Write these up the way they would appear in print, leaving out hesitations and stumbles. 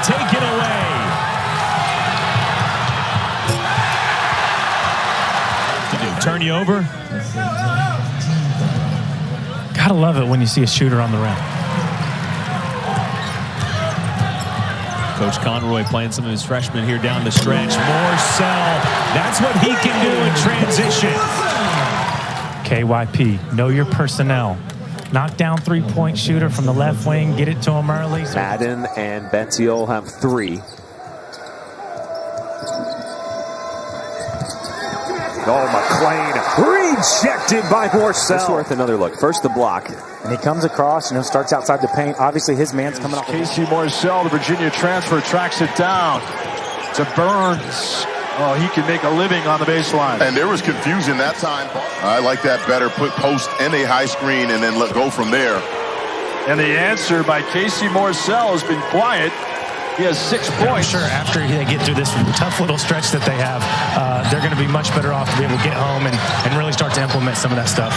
taken away. Turn you over. Gotta love it when you see a shooter on the rim. Coach Conroy playing some of his freshmen here down the stretch. Morsell, that's what he can do in transition. KYP, know your personnel. Knock down three-point shooter from the left wing, get it to him early. Madden and Benziol have 3. Oh, McClain rejected by Morsell. It's worth another look. First the block. And he comes across, starts outside the paint. Obviously, his man's coming off. Casey Morsell, the Virginia transfer, tracks it down to Burns. Oh, he can make a living on the baseline. And there was confusion that time. I like that better. Put post and a high screen and then let go from there. And the answer by Casey Morsell has been quiet. He has 6 points. I'm sure after they get through this tough little stretch that they have, they're going to be much better off to be able to get home and really start to implement some of that stuff.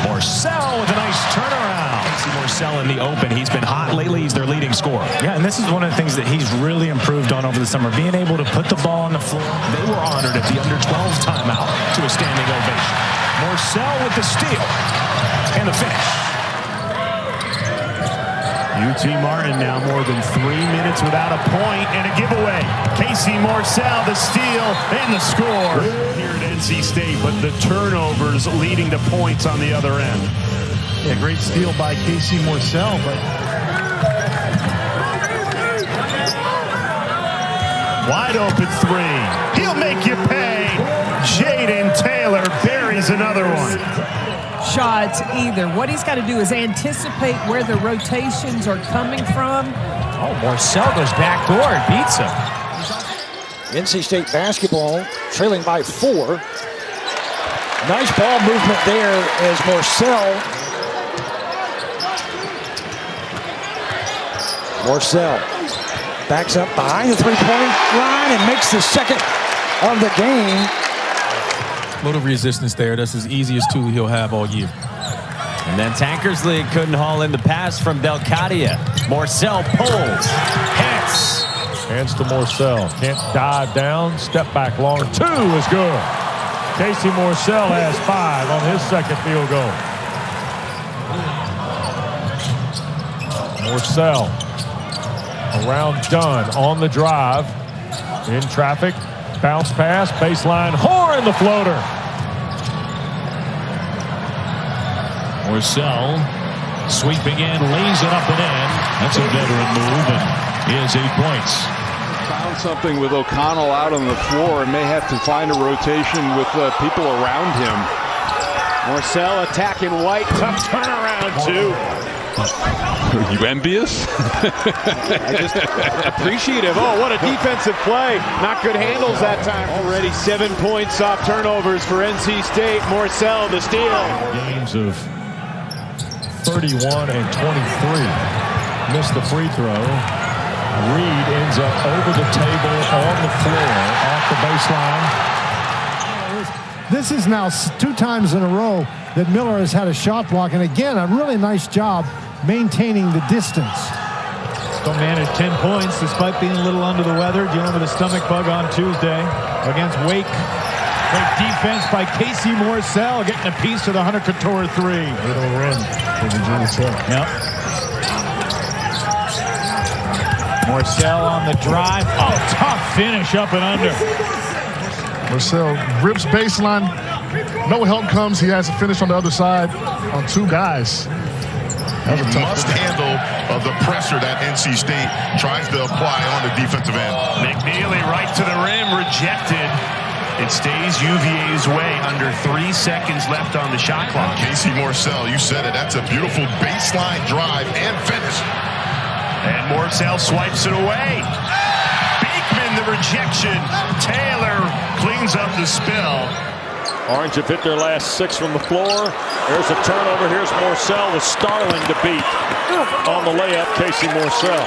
Morsell with a nice turnaround. Casey Morsell in the open. He's been hot lately. He's their leading scorer. Yeah, and this is one of the things that he's really improved on over the summer, being able to put the ball on the floor. They were honored at the under-12 timeout to a standing ovation. Morsell with the steal and the finish. UT Martin now more than 3 minutes without a point and a giveaway. Casey Morsell, the steal and the score here at NC State, but the turnovers leading to points on the other end. Yeah, great steal by Casey Morsell, but wide open 3. He'll make you pay. Jaden Taylor buries another one. Shots either. What he's got to do is anticipate where the rotations are coming from. Oh, Morsell goes backdoor and beats him. NC State basketball trailing by 4. Nice ball movement there as Morsell backs up behind the three-point line and makes the second of the game. Little resistance there. That's his easiest tool he'll have all year. And then Tankersley couldn't haul in the pass from Belcadia. Morsell pulls, hits. hands to Morsell. Can't dive down, step back long. 2 is good. Casey Morsell has 5 on his second field goal. Morsell around Dunn on the drive. In traffic. Bounce pass, baseline, Horn the floater. Morsell sweeping in, lays it up and in. That's a veteran move, and he has 8 points. Found something with O'Connell out on the floor and may have to find a rotation with people around him. Morsell attacking White, tough turnaround too. Are you envious? Just appreciative. Oh, what a defensive play. Not good handles that time. Already 7 points off turnovers for NC State. Morsell, the steal. Games of 31 and 23. Missed the free throw. Reed ends up over the table, on the floor, off the baseline. This is now 2 times in a row that Miller has had a shot block. And again, a really nice job maintaining the distance. Still managed 10 points despite being a little under the weather, dealing with a stomach bug on Tuesday against Wake. Great defense by Casey Morsell, getting a piece of the Hunter Couture 3. Little run for Virginia Tech. Yep. Morsell on the drive. Oh, tough finish up and under. Morsell rips baseline. No help comes. He has to finish on the other side on 2 guys. He must handle the pressure that NC State tries to apply on the defensive end. McNeely right to the rim, rejected. It stays UVA's way, under 3 seconds left on the shot clock. Casey Morsell, you said it, that's a beautiful baseline drive and finish. And Morsell swipes it away. Beekman, the rejection. Taylor cleans up the spill. Orange have hit their last 6 from the floor. There's a turnover. Here's Morsell with Starling to beat. On the layup, Casey Morsell.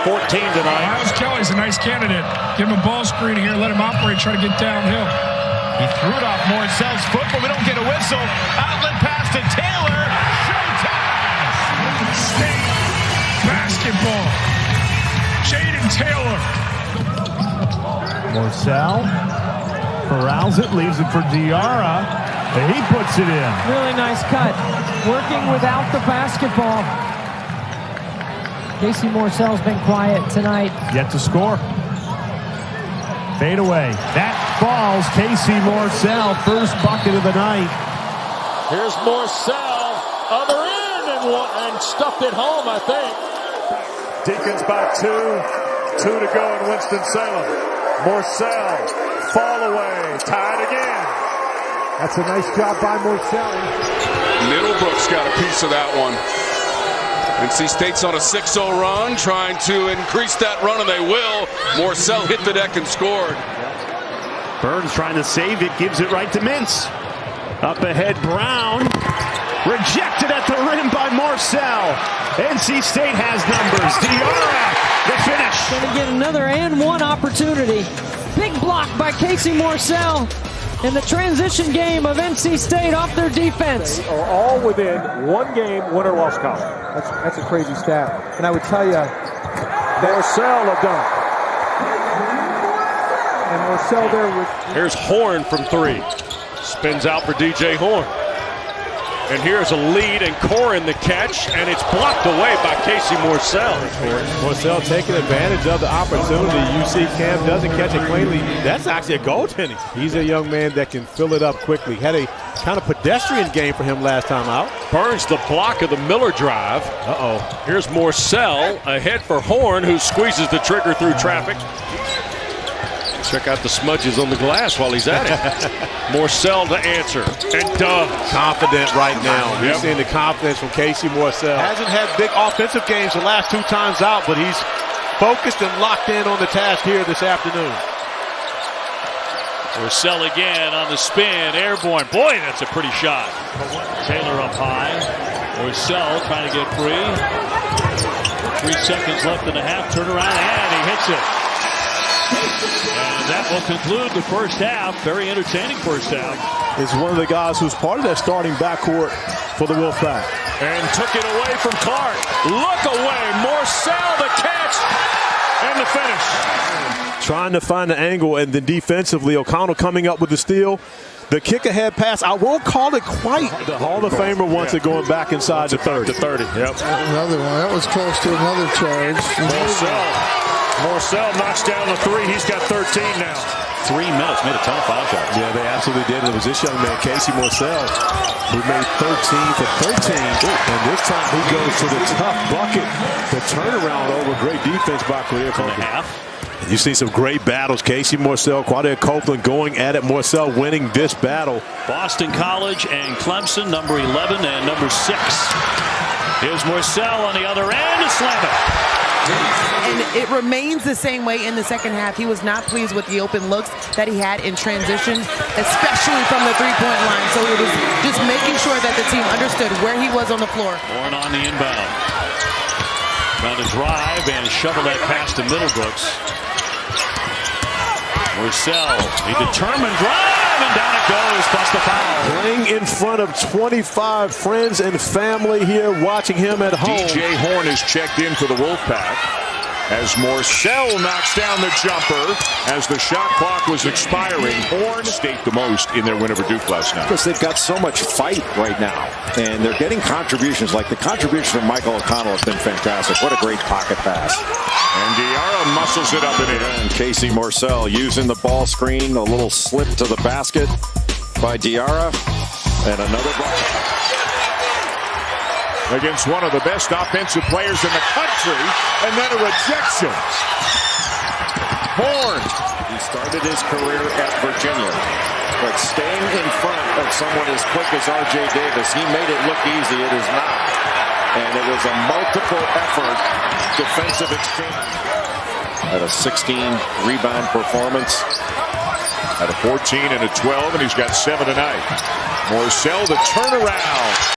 14 tonight. Miles Kelly's a nice candidate. Give him a ball screen here. Let him operate. Try to get downhill. He threw it off Morsell's foot, but we don't get a whistle. Outlet pass to Taylor. Showtime! State basketball. Jaden Taylor. Morsell corrals it, leaves it for Diarra, and he puts it in. Really nice cut. Working without the basketball. Casey Morsell's been quiet tonight. Yet to score. Fade away. That falls. Casey Morsell, first bucket of the night. Here's Morsell, other end, and stuffed it home, I think. Deacons by 2. 2 to go in Winston-Salem. Morsell, fall away, tied again. That's a nice job by Morsell. Middlebrook's got a piece of that one. NC State's on a 6-0 run, trying to increase that run, and they will. Morsell hit the deck and scored. Burns trying to save it, gives it right to Mintz. Up ahead, Brown. Rejected at the rim by Morsell. NC State has numbers. Diarra, the finish. Going to get another and one opportunity. Big block by Casey Morsell in the transition game of NC State off their defense. They are all within one game, win or loss column. That's a crazy stat. And I would tell you, Morsell a dunk. And Morsell there with... Here's Horn from 3. Spins out for DJ Horn. And here's a lead, and Corin the catch, and it's blocked away by Casey Morsell. Morsell taking advantage of the opportunity. You see Cam doesn't catch it cleanly. That's actually a goaltending. He's a young man that can fill it up quickly. Had a kind of pedestrian game for him last time out. Burns the block of the Miller drive. Here's Morsell ahead for Horn, who squeezes the trigger through traffic. Check out the smudges on the glass while he's at it. Morsell to answer, and does. Confident right now. You're seeing the confidence from Casey Morsell. Hasn't had big offensive games the last 2 times out, but he's focused and locked in on the task here this afternoon. Morsell again on the spin, airborne. Boy, that's a pretty shot. Taylor up high. Morsell trying to get free. 3 seconds left in the half. Turn around, and he hits it. And that will conclude the first half. Very entertaining first half. Is one of the guys who's part of that starting backcourt for the Wolfpack. And took it away from Clark. Look away. Morsell the catch and the finish. Trying to find the angle, and then defensively, O'Connell coming up with the steal. The kick ahead pass, I won't call it quite. The Hall of Famer wants it going back inside the 30. Yep. Another one. That was close to another charge. Morsell knocks down the 3. He's got 13 now. 3 minutes, made a ton of foul shots. Yeah, they absolutely did. It was this young man, Casey Morsell, who made 13 for 13. And this time he goes to the tough bucket. The turnaround over great defense by Quadir Copeland. You've seen some great battles. Casey Morsell, Quadir Copeland going at it. Morsell winning this battle. Boston College and Clemson, number 11 and number 6. Here's Morsell on the other end to slam it. And it remains the same way in the second half. He was not pleased with the open looks that he had in transition, especially from the three-point line. So it was just making sure that the team understood where he was on the floor. Horn on the inbound. Trying to drive and shovel that pass to Middlebrooks. Morsell, a determined drive, and down it goes, plus the foul. Playing in front of 25 friends and family here watching him at home. DJ Horn is checked in for the Wolfpack as Morsell knocks down the jumper as the shot clock was expiring. Horn State the most in their win over Duke last night. Because they've got so much fight right now, and they're getting contributions. Like the contribution from Michael O'Connell has been fantastic. What a great pocket pass. And Diarra muscles it up and in. And Casey Morsell using the ball screen, a little slip to the basket by Diarra, and another bucket. Against one of the best offensive players in the country, and then a rejection. Horn. He started his career at Virginia, but staying in front of someone as quick as R.J. Davis, he made it look easy. It is not. And it was a multiple effort defensive exchange. At a 16-rebound performance. At a 14 and a 12, and he's got 7 tonight. Morsell the turnaround.